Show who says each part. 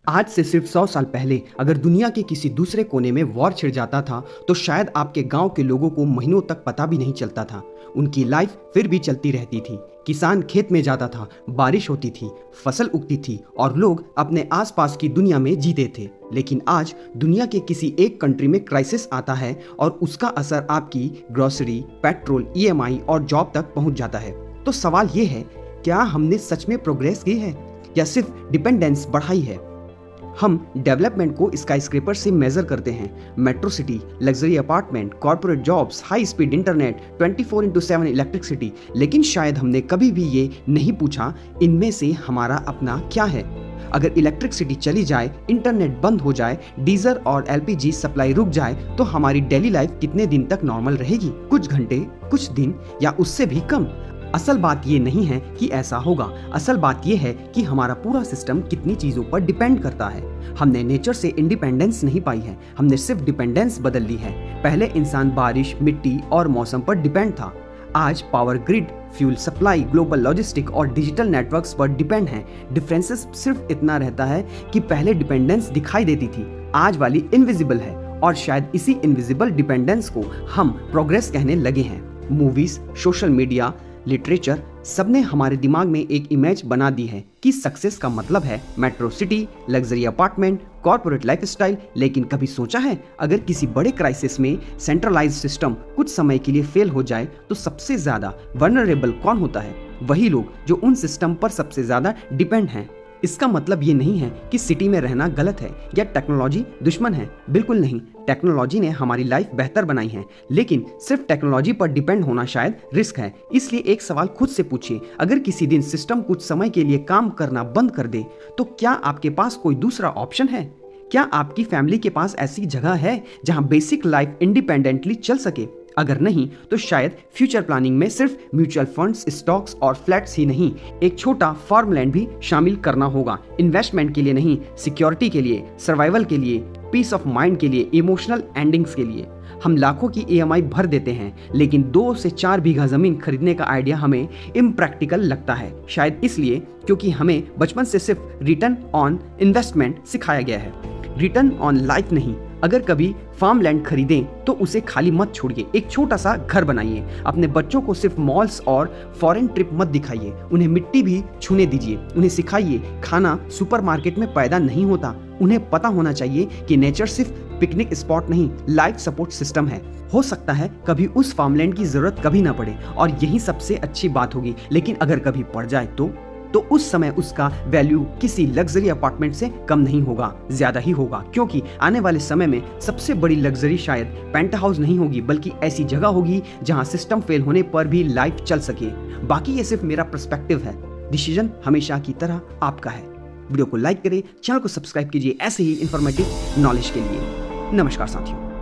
Speaker 1: आज से सिर्फ 100 साल पहले अगर दुनिया के किसी दूसरे कोने में वॉर छिड़ जाता था तो शायद आपके गांव के लोगों को महीनों तक पता भी नहीं चलता था। उनकी लाइफ फिर भी चलती रहती थी। किसान खेत में जाता था, बारिश होती थी, फसल उगती थी और लोग अपने आसपास की दुनिया में जीते थे। लेकिन आज दुनिया के किसी एक कंट्री में क्राइसिस आता है और उसका असर आपकी ग्रोसरी, पेट्रोल, ईएमआई और जॉब तक पहुंच जाता है। तो सवाल ये है, क्या हमने सच में प्रोग्रेस की है या सिर्फ डिपेंडेंस बढ़ाई है? हम डेवलपमेंट को स्काईस्क्रेपर से मेजर करते हैं, metro city, luxury apartment, corporate jobs, high speed internet, 24/7 electricity, लेकिन शायद हमने कभी भी ये नहीं पूछा इनमें से हमारा अपना क्या है। अगर इलेक्ट्रिसिटी चली जाए, इंटरनेट बंद हो जाए, डीजल और एलपीजी सप्लाई रुक जाए तो हमारी डेली लाइफ कितने दिन तक नॉर्मल रहेगी? कुछ घंटे, कुछ दिन या उससे भी कम? असल बात ये नहीं है कि ऐसा होगा, असल बात ये है कि हमारा पूरा सिस्टम कितनी चीजों पर डिपेंड करता है। हमने नेचर से इंडिपेंडेंस नहीं पाई है, हमने सिर्फ डिपेंडेंस बदल ली है। पहले इंसान बारिश, मिट्टी और मौसम पर डिपेंड था। आज power grid, fuel supply, global logistic और डिजिटल नेटवर्क्स पर डिपेंड है। डिफरेंसेस सिर्फ इतना रहता है कि पहले डिपेंडेंस दिखाई देती थी, आज वाली इनविजिबल है और शायद इसी इनविजिबल डिपेंडेंस को हम प्रोग्रेस कहने लगे हैं। मूवीज, सोशल मीडिया, लिटरेचर, सबने हमारे दिमाग में एक इमेज बना दी है कि सक्सेस का मतलब है metro city, luxury apartment, corporate lifestyle. लेकिन कभी सोचा है, अगर किसी बड़े क्राइसिस में सेंट्रलाइज्ड सिस्टम कुछ समय के लिए फेल हो जाए तो सबसे ज्यादा वल्नरेबल कौन होता है? वही लोग जो उन सिस्टम पर सबसे ज्यादा डिपेंड हैं। इसका मतलब ये नहीं है कि सिटी में रहना गलत है या टेक्नोलॉजी दुश्मन है, बिल्कुल नहीं। टेक्नोलॉजी ने हमारी लाइफ बेहतर बनाई है, लेकिन सिर्फ टेक्नोलॉजी पर डिपेंड होना शायद रिस्क है। इसलिए एक सवाल खुद से पूछिए, अगर किसी दिन सिस्टम कुछ समय के लिए काम करना बंद कर दे तो क्या आपके पास कोई दूसरा ऑप्शन है? क्या आपकी फैमिली के पास ऐसी जगह है जहां बेसिक लाइफ इंडिपेंडेंटली चल सके? अगर नहीं तो शायद फ्यूचर प्लानिंग में सिर्फ म्यूचुअल फंड्स, स्टॉक्स और फ्लैट्स ही नहीं, एक छोटा फार्मलैंड भी शामिल करना होगा। इन्वेस्टमेंट के लिए नहीं, सिक्योरिटी के लिए, सर्वाइवल के लिए, पीस ऑफ माइंड के लिए, इमोशनल एंडिंग्स के लिए। हम लाखों की ईएमआई भर देते हैं, लेकिन 2 से 4 बीघा जमीन खरीदने का आइडिया हमें इम्प्रैक्टिकल लगता है। शायद इसलिए क्योंकि हमें बचपन से सिर्फ रिटर्न ऑन इन्वेस्टमेंट सिखाया गया है, रिटर्न ऑन लाइफ नहीं। अगर कभी फार्म लैंड खरीदें तो उसे खाली मत छोड़िए, एक छोटा सा घर बनाइए। अपने बच्चों को सिर्फ मॉल्स और फॉरेन ट्रिप मत दिखाइए, उन्हें मिट्टी भी छूने दीजिए। उन्हें सिखाइए खाना सुपरमार्केट में पैदा नहीं होता। उन्हें पता होना चाहिए कि नेचर सिर्फ पिकनिक स्पॉट नहीं, लाइफ सपोर्ट सिस्टम है। हो सकता है कभी उस फार्मलैंड की जरूरत कभी ना पड़े और यही सबसे अच्छी बात होगी, लेकिन अगर कभी पड़ जाए तो उस समय उसका वैल्यू किसी लग्जरी अपार्टमेंट से कम नहीं होगा, ज्यादा ही होगा। क्योंकि आने वाले समय में सबसे बड़ी लग्जरी शायद पेंट हाउस नहीं होगी, बल्कि ऐसी जगह होगी जहां सिस्टम फेल होने पर भी लाइफ चल सके। बाकी ये सिर्फ मेरा पर्सपेक्टिव है, डिसीजन हमेशा की तरह आपका है। वीडियो को लाइक करें, चैनल को सब्सक्राइब कीजिए ऐसे ही इंफॉर्मेटिव नॉलेज के लिए। नमस्कार साथियों।